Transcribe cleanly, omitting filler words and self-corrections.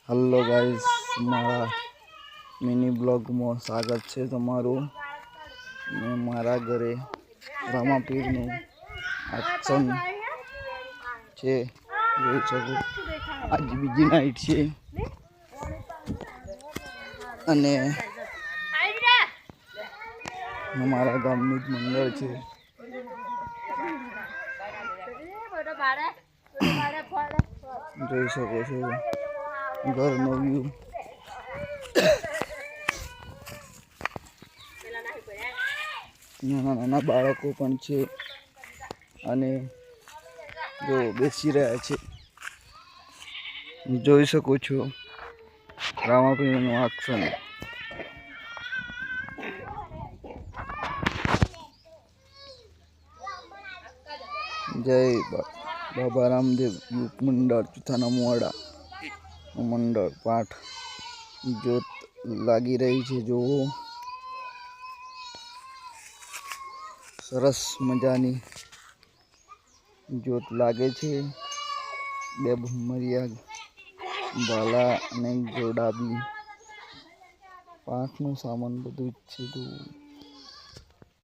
Hello guys, मारा mini blog में स्वागत है तमारू। मैं मारा घरे रामापीर नु आचन छे જોઈ શકો। आज बीजी नाइट छे અને हमारा गामનું જ મંડળ છે। જોઈ શકો છો ઘરનો વ્યૂ। નાના નાના બાળકો પણ છે અને જો બેસી રહ્યા છે। જોઈ શકો છો રામાપીરનું આસન। जय बाबा रामदेव युग मंडल चौथा मोड़ा मंडल पाठ जोत लागी रही है। जो सरस मजानी जोत लागे छे। बे भूमरिया बाला ने जोड़ा बी पाठ नु सामान बधु ज छे।